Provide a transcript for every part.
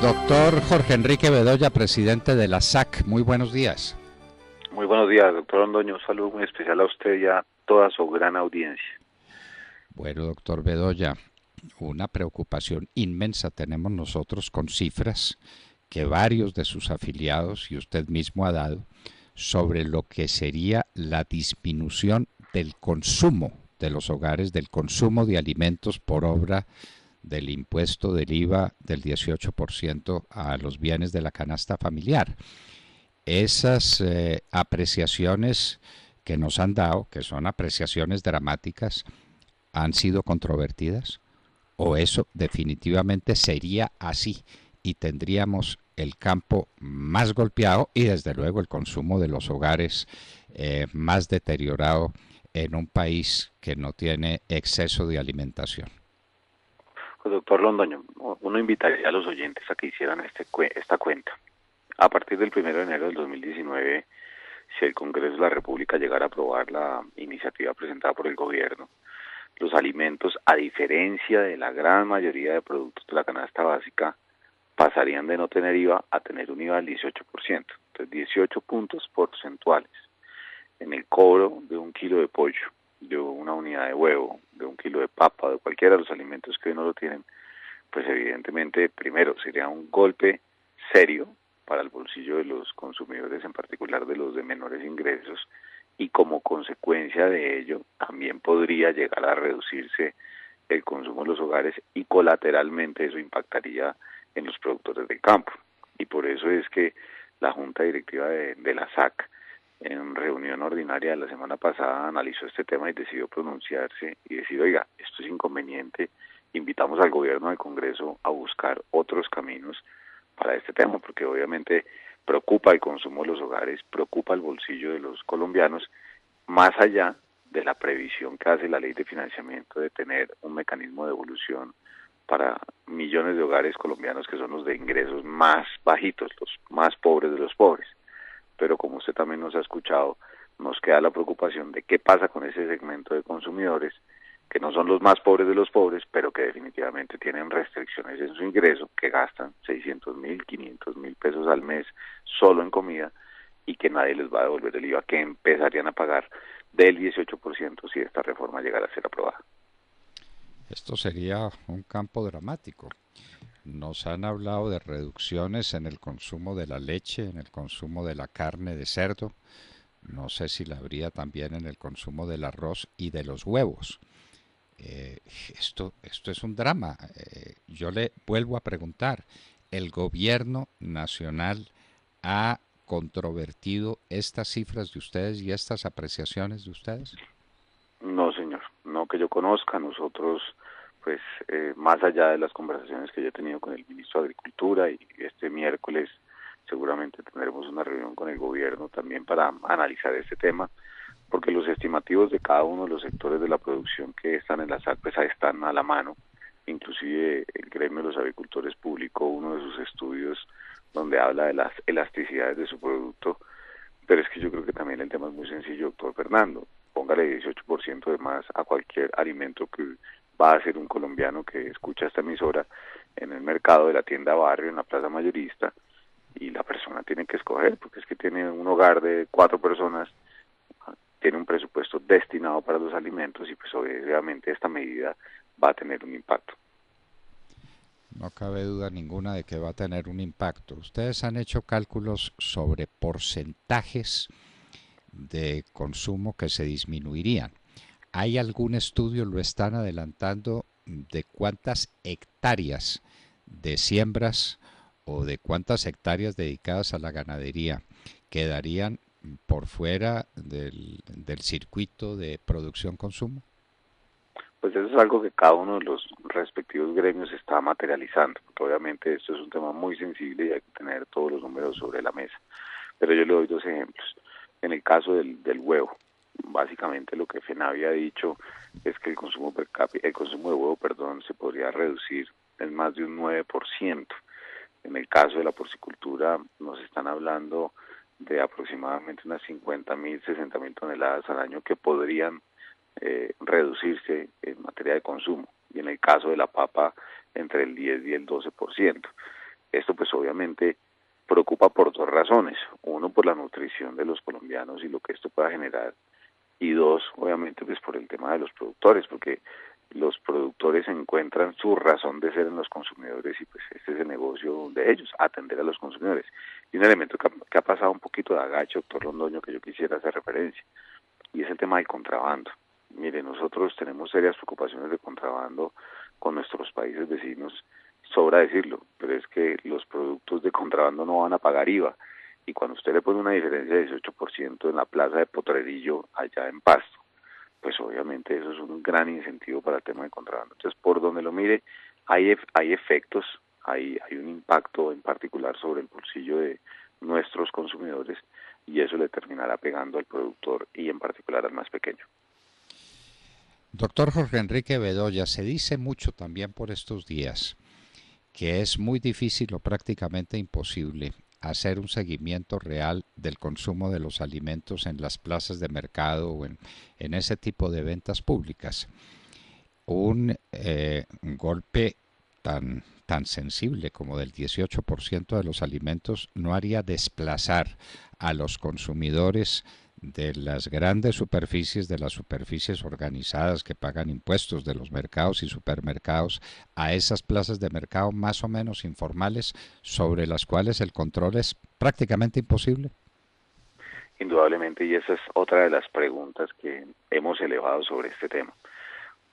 Doctor Jorge Enrique Bedoya, presidente de la SAC, muy buenos días. Muy buenos días, doctor Londoño. Un saludo muy especial a usted y a toda su gran audiencia. Bueno, doctor Bedoya, una preocupación inmensa tenemos nosotros con cifras que varios de sus afiliados y usted mismo ha dado sobre lo que sería la disminución del consumo de los hogares, del consumo de alimentos por obra del impuesto del IVA del 18% a los bienes de la canasta familiar. Esas apreciaciones que nos han dado, que son apreciaciones dramáticas, ¿han sido controvertidas? ¿O eso definitivamente sería así y tendríamos el campo más golpeado y desde luego el consumo de los hogares más deteriorado en un país que no tiene exceso de alimentación? Pues doctor Londoño, uno invitaría a los oyentes a que hicieran esta cuenta. A partir del 1 de enero del 2019, si el Congreso de la República llegara a aprobar la iniciativa presentada por el gobierno, los alimentos, a diferencia de la gran mayoría de productos de la canasta básica, pasarían de no tener IVA a tener un IVA del 18%. Entonces, 18 puntos porcentuales en el cobro de un kilo de pollo, de una unidad de huevo, de un kilo de papa, de cualquiera de los alimentos que hoy no lo tienen, pues evidentemente, primero, sería un golpe serio para el bolsillo de los consumidores, en particular de los de menores ingresos, y como consecuencia de ello también podría llegar a reducirse el consumo de los hogares y colateralmente eso impactaría en los productores del campo. Y por eso es que la Junta Directiva de la SAC, en reunión ordinaria de la semana pasada, analizó este tema y decidió pronunciarse y decir, oiga, esto es inconveniente, invitamos al gobierno del Congreso a buscar otros caminos para este tema, porque obviamente preocupa el consumo de los hogares, preocupa el bolsillo de los colombianos, más allá de la previsión que hace la ley de financiamiento de tener un mecanismo de devolución para millones de hogares colombianos que son los de ingresos más bajitos, los más pobres de los pobres. Pero como usted también nos ha escuchado, nos queda la preocupación de qué pasa con ese segmento de consumidores que no son los más pobres de los pobres, pero que definitivamente tienen restricciones en su ingreso, que gastan 600.000, 500.000 pesos al mes solo en comida y que nadie les va a devolver el IVA, que empezarían a pagar del 18% si esta reforma llegara a ser aprobada. Esto sería un campo dramático. Nos han hablado de reducciones en el consumo de la leche, en el consumo de la carne de cerdo. No sé si la habría también en el consumo del arroz y de los huevos. Esto es un drama. Yo le vuelvo a preguntar, ¿el gobierno nacional ha controvertido estas cifras de ustedes y estas apreciaciones de ustedes? No, señor, no que yo conozca. Nosotros, pues, más allá de las conversaciones que yo he tenido con el ministro de Agricultura y este miércoles seguramente tendremos una reunión con el gobierno también para analizar este tema, porque los estimativos de cada uno de los sectores de la producción que están en la SAC pues ahí están a la mano. Inclusive el gremio de los agricultores publicó uno de sus estudios donde habla de las elasticidades de su producto, pero es que yo creo que también el tema es muy sencillo, doctor Fernando. Póngale 18% de más a cualquier alimento que va a ser un colombiano que escucha esta emisora en el mercado de la tienda barrio, en la plaza mayorista, y la persona tiene que escoger, porque es que tiene un hogar de 4 personas, tiene un presupuesto destinado para los alimentos y pues obviamente esta medida va a tener un impacto. No cabe duda ninguna de que va a tener un impacto. Ustedes han hecho cálculos sobre porcentajes de consumo que se disminuirían. ¿Hay algún estudio, lo están adelantando, de cuántas hectáreas de siembras o de cuántas hectáreas dedicadas a la ganadería quedarían por fuera del circuito de producción-consumo? Pues eso es algo que cada uno de los respectivos gremios está materializando, porque obviamente esto es un tema muy sensible y hay que tener todos los números sobre la mesa. Pero yo le doy 2 ejemplos. En el caso del huevo, básicamente lo que FENAVI ha dicho es que el consumo per cápita, el consumo de huevo, perdón, se podría reducir en más de un 9%. En el caso de la porcicultura nos están hablando de aproximadamente unas 50.000, 60.000 toneladas al año que podrían reducirse en materia de consumo, y en el caso de la papa entre el 10 y el 12%. Esto pues obviamente preocupa por dos razones. Uno, por la nutrición de los colombianos y lo que esto pueda generar. Y dos, obviamente pues por el tema de los productores, porque los productores encuentran su razón de ser en los consumidores y pues este es el negocio de ellos, atender a los consumidores. Y un elemento que ha pasado un poquito de agacho, doctor Londoño, que yo quisiera hacer referencia, y es el tema del contrabando. Mire, nosotros tenemos serias preocupaciones de contrabando con nuestros países vecinos, sobra decirlo, pero es que los productos de contrabando no van a pagar IVA, y cuando usted le pone una diferencia de 18% en la plaza de Potrerillo allá en Pasto, pues obviamente eso es un gran incentivo para el tema de contrabando. Entonces, por donde lo mire, hay efectos, hay un impacto en particular sobre el bolsillo de nuestros consumidores y eso le terminará pegando al productor y en particular al más pequeño. Doctor Jorge Enrique Bedoya, se dice mucho también por estos días que es muy difícil o prácticamente imposible hacer un seguimiento real del consumo de los alimentos en las plazas de mercado o en ese tipo de ventas públicas. Un golpe tan sensible como del 18% de los alimentos no haría desplazar a los consumidores de las grandes superficies, de las superficies organizadas que pagan impuestos, de los mercados y supermercados, a esas plazas de mercado más o menos informales sobre las cuales el control es prácticamente imposible. Indudablemente, y esa es otra de las preguntas que hemos elevado sobre este tema.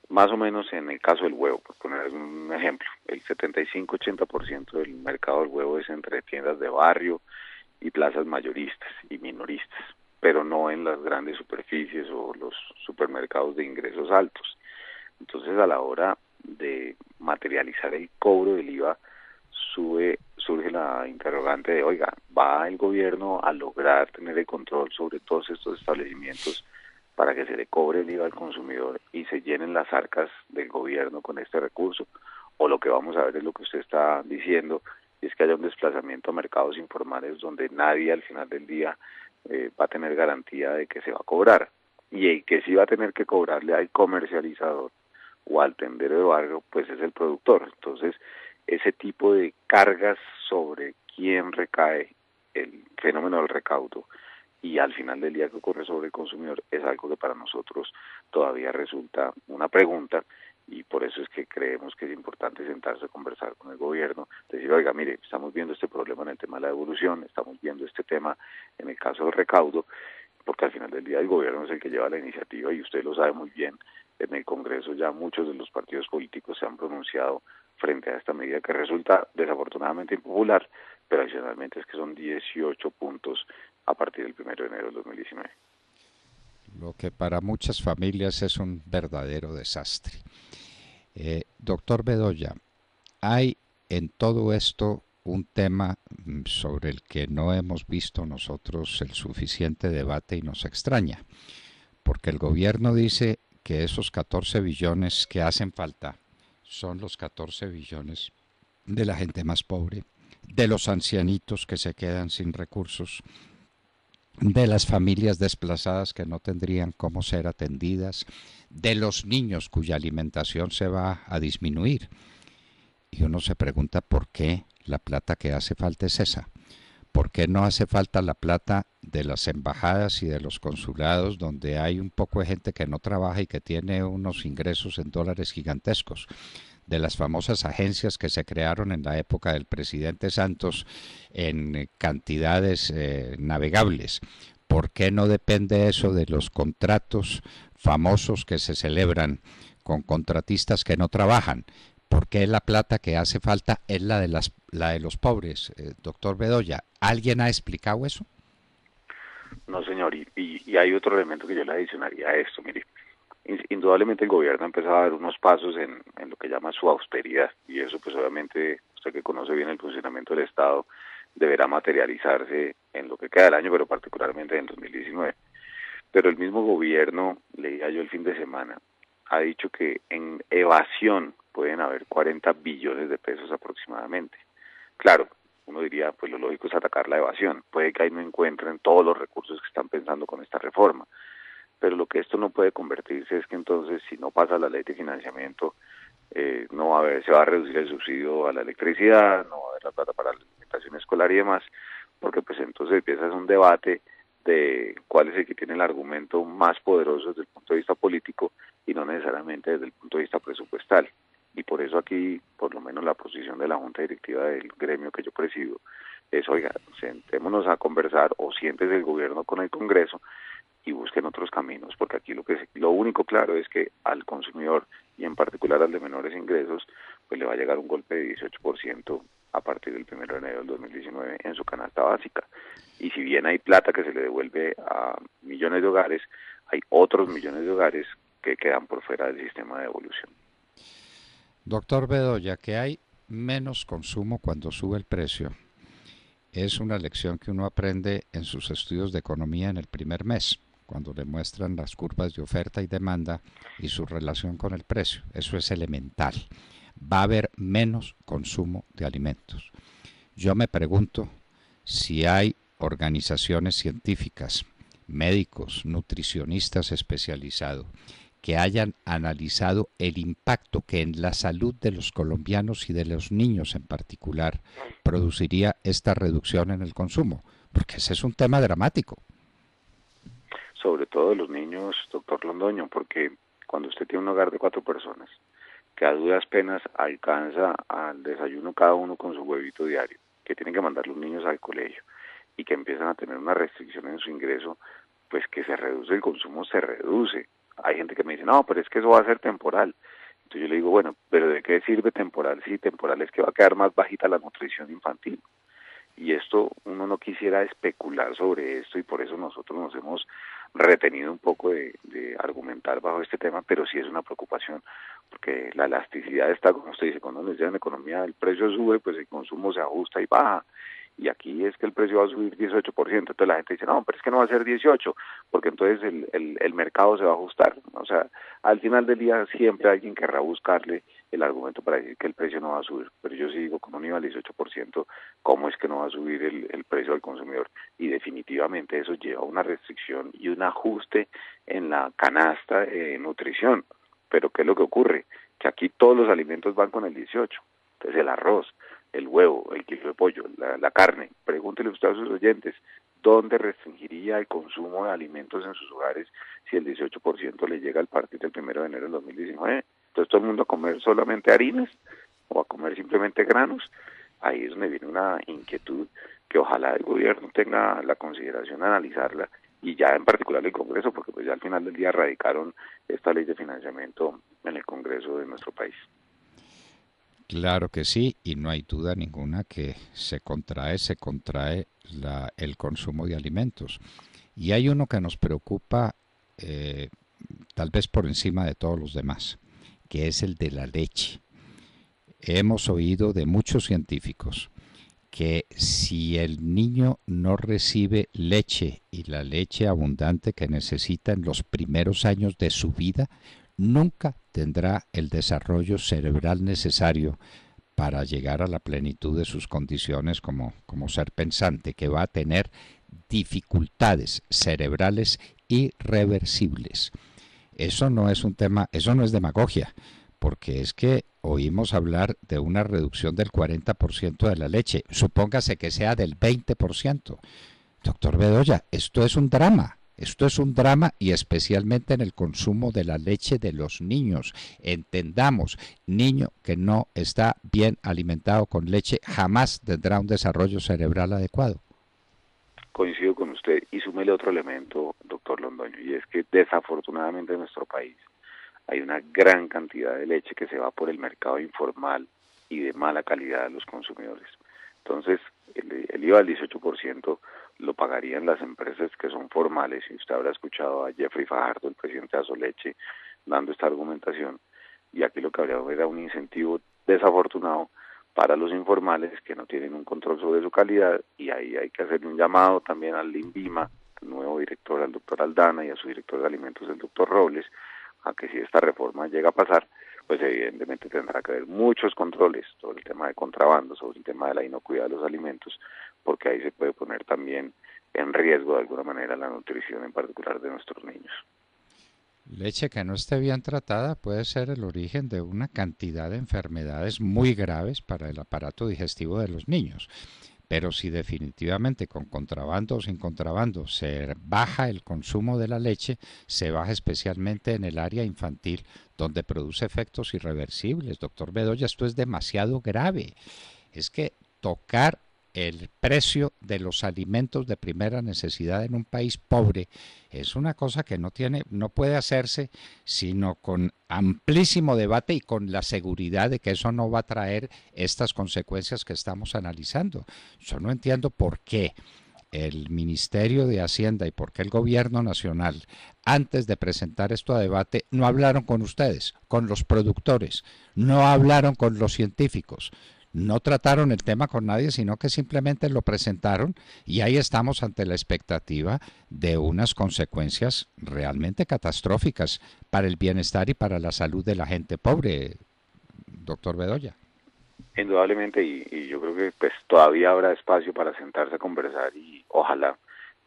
Más o menos en el caso del huevo, por poner un ejemplo, el 75-80% del mercado del huevo es entre tiendas de barrio y plazas mayoristas y minoristas, pero no en las grandes superficies o los supermercados de ingresos altos. Entonces, a la hora de materializar el cobro del IVA, surge la interrogante de, oiga, ¿va el gobierno a lograr tener el control sobre todos estos establecimientos para que se le cobre el IVA al consumidor y se llenen las arcas del gobierno con este recurso? O lo que vamos a ver es lo que usted está diciendo, y es que haya un desplazamiento a mercados informales donde nadie al final del día va a tener garantía de que se va a cobrar, y el que sí va a tener que cobrarle al comercializador o al tendero de barrio, pues es el productor. Entonces, ese tipo de cargas sobre quién recae el fenómeno del recaudo y al final del día que ocurre sobre el consumidor es algo que para nosotros todavía resulta una pregunta, y por eso es que creemos que es importante sentarse a conversar con el gobierno, decir, oiga, mire, estamos viendo este problema en el tema de la devolución, estamos viendo este tema en el caso del recaudo, porque al final del día el gobierno es el que lleva la iniciativa y usted lo sabe muy bien. En el Congreso ya muchos de los partidos políticos se han pronunciado frente a esta medida que resulta desafortunadamente impopular, pero adicionalmente es que son 18 puntos a partir del 1 de enero del 2019. Lo que para muchas familias es un verdadero desastre. Doctor Bedoya, hay en todo esto un tema sobre el que no hemos visto nosotros el suficiente debate y nos extraña, porque el gobierno dice que esos 14 billones que hacen falta son los 14 billones de la gente más pobre, de los ancianitos que se quedan sin recursos, de las familias desplazadas que no tendrían cómo ser atendidas, de los niños cuya alimentación se va a disminuir. Y uno se pregunta por qué la plata que hace falta es esa. ¿Por qué no hace falta la plata de las embajadas y de los consulados donde hay un poco de gente que no trabaja y que tiene unos ingresos en dólares gigantescos? De las famosas agencias que se crearon en la época del presidente Santos en cantidades navegables. ¿Por qué no depende eso de los contratos famosos que se celebran con contratistas que no trabajan? ¿Por qué la plata que hace falta es la de los pobres? Doctor Bedoya, ¿alguien ha explicado eso? No, señor, y hay otro elemento que yo le adicionaría a esto, mire. Indudablemente el gobierno ha empezado a dar unos pasos en lo que llama su austeridad, y eso pues obviamente usted que conoce bien el funcionamiento del Estado deberá materializarse en lo que queda del año, pero particularmente en 2019. Pero el mismo gobierno, leía yo el fin de semana, ha dicho que en evasión pueden haber 40 billones de pesos aproximadamente. Claro, uno diría, pues lo lógico es atacar la evasión, puede que ahí no encuentren todos los recursos que están pensando con esta reforma, pero lo que esto no puede convertirse es que entonces si no pasa la ley de financiamiento, no va a haber, se va a reducir el subsidio a la electricidad, no va a haber la plata para la alimentación escolar y demás, porque pues entonces empieza un debate de cuál es el que tiene el argumento más poderoso desde el punto de vista político y no necesariamente desde el punto de vista presupuestal. Y por eso aquí, por lo menos la posición de la Junta Directiva del gremio que yo presido, es, oiga, sentémonos a conversar o siéntese el gobierno con el Congreso y busquen otros caminos, porque aquí lo único claro es que al consumidor, y en particular al de menores ingresos, pues le va a llegar un golpe de 18% a partir del 1 de enero del 2019 en su canasta básica. Y si bien hay plata que se le devuelve a millones de hogares, hay otros millones de hogares que quedan por fuera del sistema de devolución. Doctor Bedoya, que hay menos consumo cuando sube el precio, es una lección que uno aprende en sus estudios de economía en el primer mes, cuando le muestran las curvas de oferta y demanda y su relación con el precio. Eso es elemental. Va a haber menos consumo de alimentos. Yo me pregunto si hay organizaciones científicas, médicos, nutricionistas especializados, que hayan analizado el impacto que en la salud de los colombianos y de los niños en particular produciría esta reducción en el consumo, porque ese es un tema dramático. Sobre todo de los niños, doctor Londoño, porque cuando usted tiene un hogar de 4 personas, que a duras penas alcanza al desayuno cada uno con su huevito diario, que tienen que mandar los niños al colegio y que empiezan a tener una restricción en su ingreso, pues que se reduce el consumo, se reduce. Hay gente que me dice, no, pero es que eso va a ser temporal. Entonces yo le digo, bueno, pero ¿de qué sirve temporal? Sí, temporal es que va a quedar más bajita la nutrición infantil. Y esto, uno no quisiera especular sobre esto y por eso nosotros nos hemos retenido un poco de argumentar bajo este tema, pero sí es una preocupación, porque la elasticidad está, como usted dice, cuando uno dice en economía el precio sube, pues el consumo se ajusta y baja. Y aquí es que el precio va a subir 18%, entonces la gente dice, no, pero es que no va a ser 18, porque entonces el mercado se va a ajustar. O sea, al final del día siempre alguien querrá buscarle el argumento para decir que el precio no va a subir, pero yo sí digo, con un IVA al 18%, ¿cómo es que no va a subir el precio al consumidor? Y definitivamente eso lleva a una restricción y un ajuste en la canasta de nutrición. Pero ¿qué es lo que ocurre? Que aquí todos los alimentos van con el 18, entonces el arroz, el huevo, el kilo de pollo, la carne. Pregúntele usted a sus oyentes, ¿dónde restringiría el consumo de alimentos en sus hogares si el 18% le llega al partir del 1 de enero del 2019? Entonces todo el mundo a comer solamente harinas o a comer simplemente granos. Ahí es donde viene una inquietud que ojalá el gobierno tenga la consideración de analizarla y ya en particular el Congreso, porque pues ya al final del día radicaron esta ley de financiamiento en el Congreso de nuestro país. Claro que sí, y no hay duda ninguna que se contrae el consumo de alimentos. Y hay uno que nos preocupa tal vez por encima de todos los demás, que es el de la leche. Hemos oído de muchos científicos que si el niño no recibe leche y la leche abundante que necesita en los primeros años de su vida, nunca tendrá el desarrollo cerebral necesario para llegar a la plenitud de sus condiciones como ser pensante, que va a tener dificultades cerebrales irreversibles. Eso no es un tema, eso no es demagogia, porque es que oímos hablar de una reducción del 40% de la leche. Supóngase que sea del 20%. Doctor Bedoya, esto es un drama. Esto es un drama y especialmente en el consumo de la leche de los niños. Entendamos, niño que no está bien alimentado con leche jamás tendrá un desarrollo cerebral adecuado. Coincido con usted y súmele otro elemento, doctor Londoño, y es que desafortunadamente en nuestro país hay una gran cantidad de leche que se va por el mercado informal y de mala calidad a los consumidores. Entonces, el IVA al 18% lo pagarían las empresas que son formales, y usted habrá escuchado a Jeffrey Fajardo, el presidente de Azoleche, dando esta argumentación, y aquí lo que habría era un incentivo desafortunado para los informales que no tienen un control sobre su calidad, y ahí hay que hacer un llamado también al INVIMA, al nuevo director, al doctor Aldana, y a su director de alimentos, el doctor Robles, a que si esta reforma llega a pasar, pues evidentemente tendrá que haber muchos controles sobre el tema de contrabando, sobre el tema de la inocuidad de los alimentos, porque ahí se puede poner también en riesgo de alguna manera la nutrición en particular de nuestros niños. Leche que no esté bien tratada puede ser el origen de una cantidad de enfermedades muy graves para el aparato digestivo de los niños. Pero si definitivamente con contrabando o sin contrabando se baja el consumo de la leche, se baja especialmente en el área infantil, donde produce efectos irreversibles. Doctor Bedoya, esto es demasiado grave. Es que tocar el precio de los alimentos de primera necesidad en un país pobre es una cosa que no puede hacerse sino con amplísimo debate y con la seguridad de que eso no va a traer estas consecuencias que estamos analizando. Yo no entiendo por qué el Ministerio de Hacienda y por qué el Gobierno Nacional, antes de presentar esto a debate, no hablaron con ustedes, con los productores, no hablaron con los científicos, no trataron el tema con nadie, sino que simplemente lo presentaron y ahí estamos ante la expectativa de unas consecuencias realmente catastróficas para el bienestar y para la salud de la gente pobre, doctor Bedoya. Indudablemente, y yo creo que pues todavía habrá espacio para sentarse a conversar y ojalá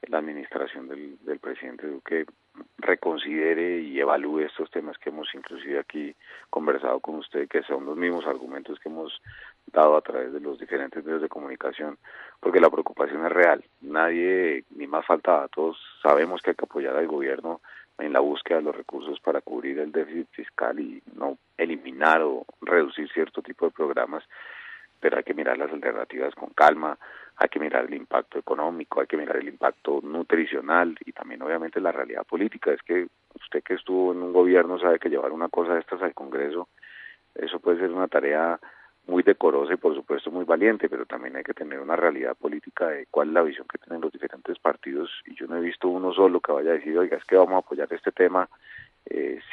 la administración del presidente Duque reconsidere y evalúe estos temas que hemos inclusive aquí conversado con usted, que son los mismos argumentos que hemos dado a través de los diferentes medios de comunicación, porque la preocupación es real. Nadie, ni más faltaba, todos sabemos que hay que apoyar al gobierno en la búsqueda de los recursos para cubrir el déficit fiscal y no eliminar o reducir cierto tipo de programas, pero hay que mirar las alternativas con calma, hay que mirar el impacto económico, hay que mirar el impacto nutricional y también obviamente la realidad política. Es que usted que estuvo en un gobierno sabe que llevar una cosa de estas al Congreso, eso puede ser una tarea muy decorosa y por supuesto muy valiente, pero también hay que tener una realidad política de cuál es la visión que tienen los diferentes partidos, y yo no he visto uno solo que vaya a decir, oiga, es que vamos a apoyar este tema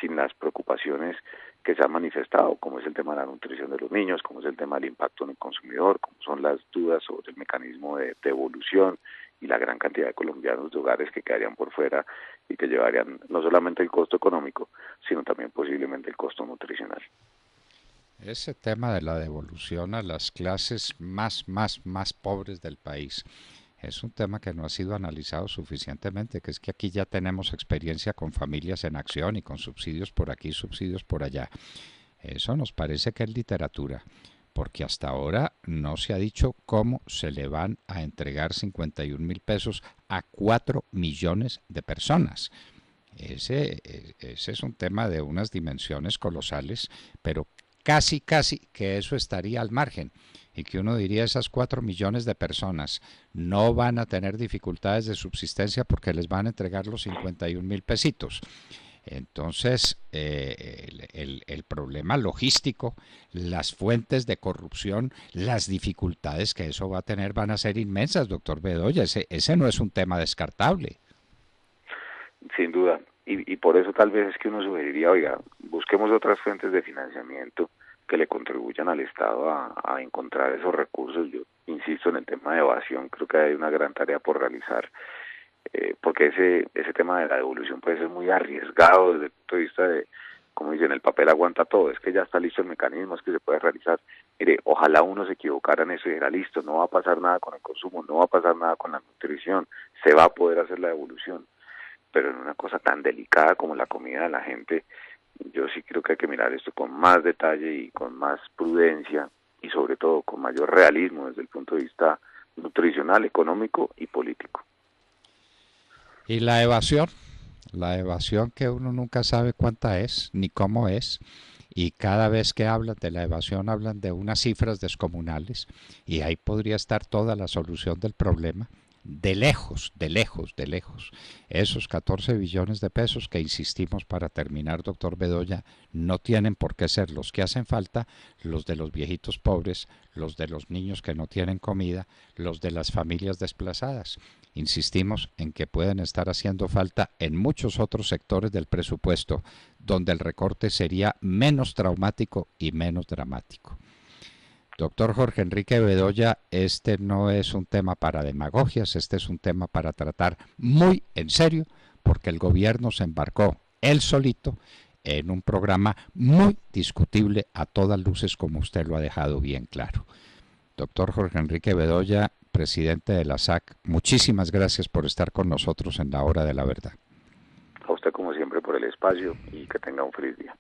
sin las preocupaciones que se han manifestado, como es el tema de la nutrición de los niños, como es el tema del impacto en el consumidor, como son las dudas sobre el mecanismo de devolución y la gran cantidad de colombianos de hogares que quedarían por fuera y que llevarían no solamente el costo económico, sino también posiblemente el costo nutricional. Ese tema de la devolución a las clases más pobres del país es un tema que no ha sido analizado suficientemente, que es que aquí ya tenemos experiencia con familias en acción y con subsidios por aquí, subsidios por allá. Eso nos parece que es literatura, porque hasta ahora no se ha dicho cómo se le van a entregar 51.000 pesos a 4 millones de personas. Ese es un tema de unas dimensiones colosales, pero casi que eso estaría al margen y que uno diría esas 4 millones de personas no van a tener dificultades de subsistencia porque les van a entregar los 51.000 pesitos. Entonces, el problema logístico, las fuentes de corrupción, las dificultades que eso va a tener van a ser inmensas, doctor Bedoya. Ese no es un tema descartable. Sin duda. Y por eso tal vez es que uno sugeriría, oiga, busquemos otras fuentes de financiamiento que le contribuyan al Estado a encontrar esos recursos. Yo insisto en el tema de evasión, creo que hay una gran tarea por realizar, porque ese tema de la devolución puede ser muy arriesgado desde el punto de vista de, como dicen, el papel aguanta todo, es que ya está listo el mecanismo, es que se puede realizar. Mire, ojalá uno se equivocara en eso y dijera, listo, no va a pasar nada con el consumo, no va a pasar nada con la nutrición, se va a poder hacer la devolución. Pero en una cosa tan delicada como la comida de la gente, yo sí creo que hay que mirar esto con más detalle y con más prudencia y sobre todo con mayor realismo desde el punto de vista nutricional, económico y político. Y la evasión que uno nunca sabe cuánta es ni cómo es, y cada vez que hablan de la evasión hablan de unas cifras descomunales, y ahí podría estar toda la solución del problema. De lejos, esos 14 billones de pesos que insistimos para terminar, doctor Bedoya, no tienen por qué ser los que hacen falta, los de los viejitos pobres, los de los niños que no tienen comida, los de las familias desplazadas. Insistimos en que pueden estar haciendo falta en muchos otros sectores del presupuesto, donde el recorte sería menos traumático y menos dramático. Doctor Jorge Enrique Bedoya, este no es un tema para demagogias, este es un tema para tratar muy en serio, porque el gobierno se embarcó él solito en un programa muy discutible a todas luces, como usted lo ha dejado bien claro. Doctor Jorge Enrique Bedoya, presidente de la SAC, muchísimas gracias por estar con nosotros en la Hora de la Verdad. A usted, como siempre, por el espacio y que tenga un feliz día.